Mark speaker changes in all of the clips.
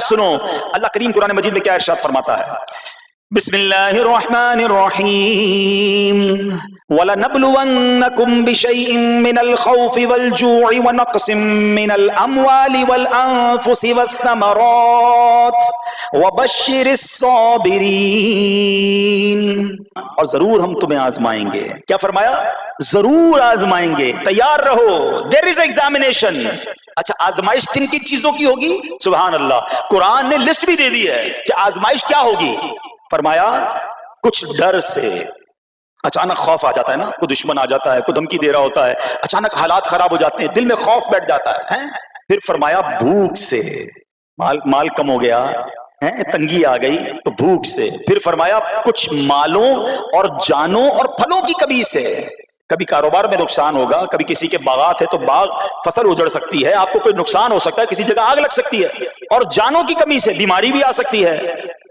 Speaker 1: سنو اللہ کریم قرآن مجید میں کیا ارشاد فرماتا ہے. بسم اللہ الرحمن الرحیم وَلَنَبْلُوَنَّكُمْ بِشَيْءٍ مِّنَ الْخَوْفِ وَالْجُوعِ وَنَقْصٍ مِّنَ الْأَمْوَالِ وَالْأَنفُسِ وَالثَّمَرَاتِ وَبَشِّرِ الصَّابِرِينَ. اور ضرور ہم تمہیں آزمائیں گے. کیا فرمایا؟ ضرور آزمائیں گے، تیار رہو. there is examination. اچھا آزمائش کن کی چیزوں کی ہوگی؟ سبحان اللہ، قرآن نے لسٹ بھی دے دی ہے کہ آزمائش کیا ہوگی. فرمایا کچھ ڈر سے، اچانک خوف آ جاتا ہے نا، کوئی دشمن آ جاتا ہے، کوئی دھمکی دے رہا ہوتا ہے، اچانک حالات خراب ہو جاتے ہیں، دل میں خوف بیٹھ جاتا ہے. پھر فرمایا بھوک سے، مال کم ہو گیا، تنگی آ گئی تو بھوک سے. پھر فرمایا کچھ مالوں اور جانوں اور پھلوں کی کمی سے. کبھی کاروبار میں نقصان ہوگا، کبھی کسی کے باغات ہے تو باغ فصل اجڑ سکتی ہے، آپ کو کوئی نقصان ہو سکتا ہے، کسی جگہ آگ لگ سکتی ہے، اور جانوں کی کمی سے بیماری بھی آ سکتی ہے.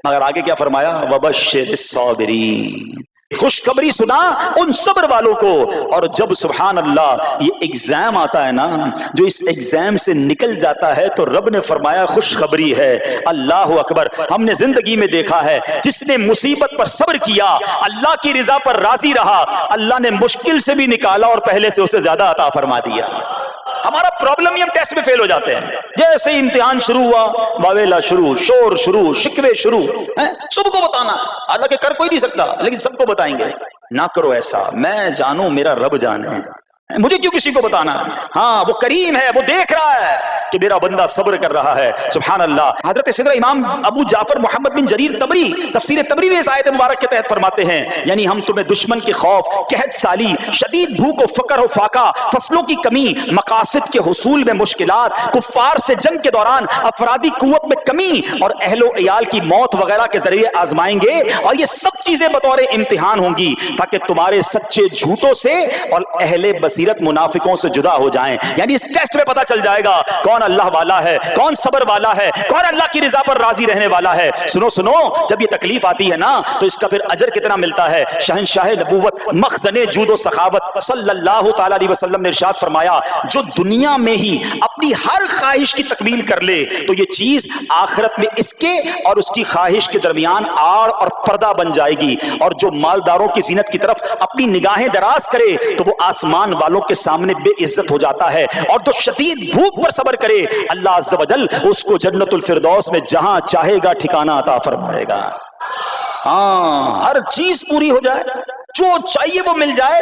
Speaker 1: مگر آگے کیا فرمایا؟ وَبَشِّرِ الصَّابِرِينَ. خوشخبری سنا ان صبر والوں کو. اور جب سبحان اللہ یہ ایگزام آتا ہے نا، جو اس ایگزام سے نکل جاتا ہے تو رب نے فرمایا خوشخبری ہے. اللہ اکبر. ہم نے زندگی میں دیکھا ہے جس نے مصیبت پر صبر کیا، اللہ کی رضا پر راضی رہا، اللہ نے مشکل سے بھی نکالا اور پہلے سے اسے زیادہ عطا فرما دیا. ہمارا پرابلم ہی ہم ٹیسٹ میں فیل ہو جاتے ہیں. جیسے ہی امتحان شروع ہوا، واویلا شروع، شور شروع، شکوے شروع. سب کو بتانا، حالانکہ کر کوئی نہیں سکتا لیکن سب کو بتائیں گے. نہ کرو ایسا، میں جانوں میرا رب جانے، مجھے کیوں کسی کو بتانا؟ ہاں وہ کریم ہے، وہ دیکھ رہا ہے کہ میرا بندہ صبر کر رہا ہے. سبحان اللہ. حضرت سیدنا امام ابو جعفر محمد بن جریر طبری تفسیر طبری میں اس آیت مبارک کے تحت فرماتے ہیں، یعنی ہم تمہیں دشمن کے خوف، قحط سالی، شدید بھوک و فقر و فاقہ، فصلوں کی کمی، مقاصد کے حصول میں مشکلات، کفار سے جنگ کے دوران افرادی قوت میں کمی اور اہل و عیال کی موت وغیرہ کے ذریعے آزمائیں گے. اور یہ سب چیزیں بطور امتحان ہوں گی تاکہ تمہارے سچے جھوٹوں سے اور اہل بصیرت منافقوں سے جدا ہو جائیں. یعنی اس ٹیسٹ میں پتہ چل جائے گا کون اللہ والا ہے، کون صبر والا ہے، کون اللہ کی رضا پر راضی رہنے والا ہے. سنو سنو، جب یہ تکلیف آتی ہے نا تو اس کا پھر اجر کتنا ملتا ہے. شہنشاہ نبوت، مخزن جود و سخاوت صلی اللہ تعالی علیہ وسلم نے ارشاد فرمایا جو دنیا میں ہی اپنی ہر خواہش کی تکمیل کر لے تو یہ چیز آخرت میں اس کے اور اس کی خواہش کے درمیان آڑ اور پردہ بن جائے گی. اور جو مالداروں کی زینت کی طرف اپنی نگاہیں دراز کرے تو وہ آسمان والوں کے سامنے بے عزت ہو جاتا ہے. اور جو شدید بھوک پر صبر کرے اللہ عز و جل اس کو جنت الفردوس میں جہاں چاہے گا ٹھکانہ عطا فرمائے گا. ہاں، ہر چیز پوری ہو جائے، جو چاہیے وہ مل جائے،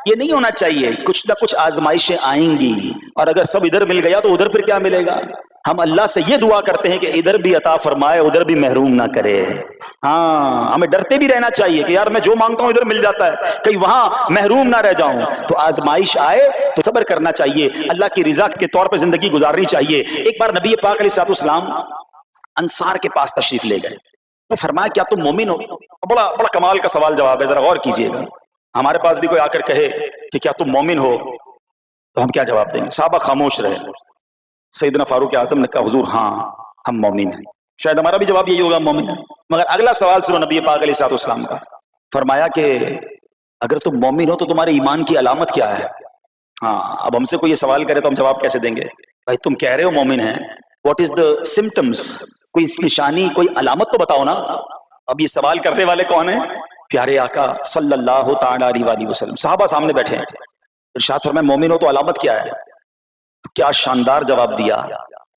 Speaker 1: یہ نہیں ہونا چاہیے. کچھ نہ کچھ آزمائشیں آئیں گی، اور اگر سب ادھر مل گیا تو ادھر پھر کیا ملے گا؟ ہم اللہ سے یہ دعا کرتے ہیں کہ ادھر بھی عطا فرمائے، ادھر بھی محروم نہ کرے. ہاں، ہمیں ڈرتے بھی رہنا چاہیے کہ یار میں جو مانگتا ہوں ادھر مل جاتا ہے، کہیں وہاں محروم نہ رہ جاؤں. تو آزمائش آئے تو صبر کرنا چاہیے، اللہ کی رضا کے طور پر زندگی گزارنی چاہیے. ایک بار نبی پاک علیہ السلام انصار کے پاس تشریف لے گئے تو فرمایا کیا تم مومن ہو؟ بڑا کمال کا سوال جواب ہے، ذرا غور کیجئے گا. ہمارے پاس بھی کوئی آ کر کہے کہ کیا تم مومن ہو تو ہم کیا جواب دیں گے؟ صحابہ خاموش رہے. سیدنا فاروق اعظم نے کہا حضور ہاں ہم مومن ہیں. شاید ہمارا بھی جواب یہی ہوگا مومن ہیں. مگر اگلا سوال سنو نبی پاک علیہ السلام کا. فرمایا کہ اگر تم مومن ہو تو تمہارے ایمان کی علامت کیا ہے؟ ہاں، اب ہم سے کوئی یہ سوال کرے تو ہم جواب کیسے دیں گے؟ بھائی تم کہہ رہے ہو مومن ہیں، واٹ از دا سمپٹمز؟ کوئی نشانی، کوئی علامت تو بتاؤ نا. اب یہ سوال کرنے والے کون ہیں؟ پیارے آقا صلی اللہ تعالی علیہ وسلم. صحابہ سامنے بیٹھے ہیں. ارشاد فرمایا مومن ہو تو علامت کیا ہے؟ تو کیا شاندار جواب دیا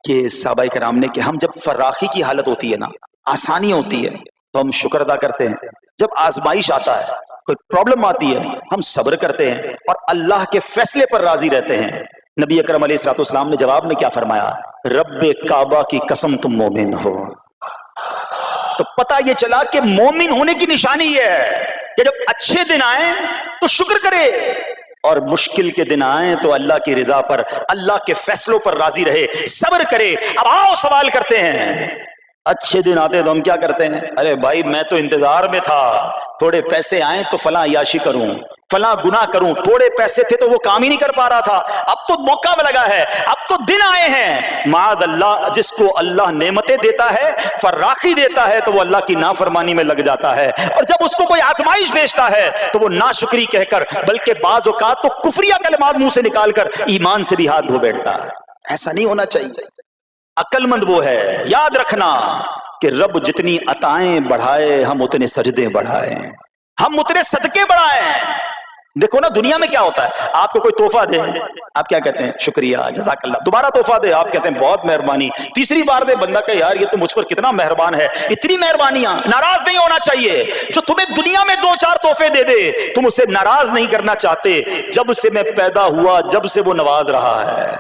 Speaker 1: کہ صحابہ کرام نے کہ ہم جب فراخی کی حالت ہوتی ہے نا، آسانی ہوتی ہے تو ہم شکر ادا کرتے ہیں. جب آزمائش آتا ہے، کوئی پرابلم آتی ہے، ہم صبر کرتے ہیں اور اللہ کے فیصلے پر راضی رہتے ہیں. نبی اکرم علیہ السلام نے جواب میں کیا فرمایا؟ رب کعبہ کی قسم تم مومن ہو. تو پتہ یہ چلا کہ مومن ہونے کی نشانی یہ ہے کہ جب اچھے دن آئیں تو شکر کرے اور مشکل کے دن آئیں تو اللہ کی رضا پر، اللہ کے فیصلوں پر راضی رہے، صبر کرے. اب آؤ سوال کرتے ہیں. اچھے دن آتے ہیں تو ہم کیا کرتے ہیں؟ ارے بھائی میں تو انتظار میں تھا، تھوڑے پیسے آئیں تو فلاں عیاشی کروں، فلاں گناہ کروں. تھوڑے پیسے تھے تو وہ کام ہی نہیں کر پا رہا تھا، اب تو موقع میں لگا ہے، اب تو دن آئے ہیں. معاذ اللہ، جس کو اللہ نعمتیں دیتا ہے، فراخی دیتا ہے، تو وہ اللہ کی نافرمانی میں لگ جاتا ہے. اور جب اس کو کوئی آزمائش بھیجتا ہے تو وہ ناشکری کہہ کر، بلکہ بعض اوقات تو کفریہ کلمات منہ سے نکال کر ایمان سے بھی ہاتھ دھو بیٹھتا ہے. ایسا نہیں ہونا چاہیے. عقل مند وہ ہے، یاد رکھنا کہ رب جتنی عطائیں بڑھائے ہم اتنے سجدے بڑھائیں، ہم اتنے صدقے بڑھائیں۔ دیکھو نا دنیا میں کیا ہوتا ہے، آپ کو کوئی تحفہ دے آپ کیا کہتے ہیں؟ شکریہ، جزاک اللہ۔ دوبارہ تحفہ دے آپ کہتے ہیں بہت مہربانی۔ تیسری بار دے بندہ کہ یار یہ تو مجھ پر کتنا مہربان ہے۔ اتنی مہربانیاں، ناراض نہیں ہونا چاہیے۔ جو تمہیں دنیا میں 2-4 تحفے دے دے تم اسے ناراض نہیں کرنا چاہتے۔ جب سے میں پیدا ہوا جب سے وہ نواز رہا ہے،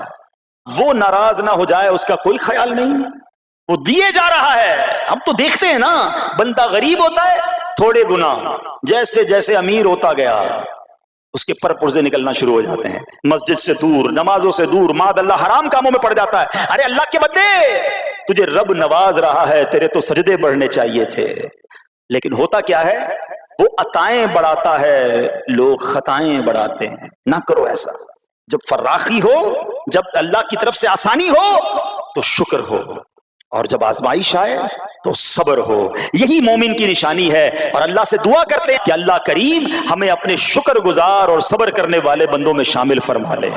Speaker 1: وہ ناراض نہ ہو جائے اس کا کوئی خیال نہیں، وہ دیے جا رہا ہے۔ ہم تو دیکھتے ہیں نا، بندہ غریب ہوتا ہے تھوڑے گناہ، جیسے جیسے امیر ہوتا گیا اس کے پر پرزے نکلنا شروع ہو جاتے ہیں، مسجد سے دور، نمازوں سے دور، ماد اللہ حرام کاموں میں پڑ جاتا ہے۔ ارے اللہ کے بندے، تجھے رب نواز رہا ہے، تیرے تو سجدے بڑھنے چاہیے تھے۔ لیکن ہوتا کیا ہے، وہ عطائیں بڑھاتا ہے، لوگ خطائیں بڑھاتے ہیں۔ نہ کرو ایسا۔ جب فراخی ہو، جب اللہ کی طرف سے آسانی ہو تو شکر ہو، اور جب آزمائش آئے تو صبر ہو۔ یہی مومن کی نشانی ہے، اور اللہ سے دعا کرتے ہیں کہ اللہ کریم ہمیں اپنے شکر گزار اور صبر کرنے والے بندوں میں شامل فرما لے۔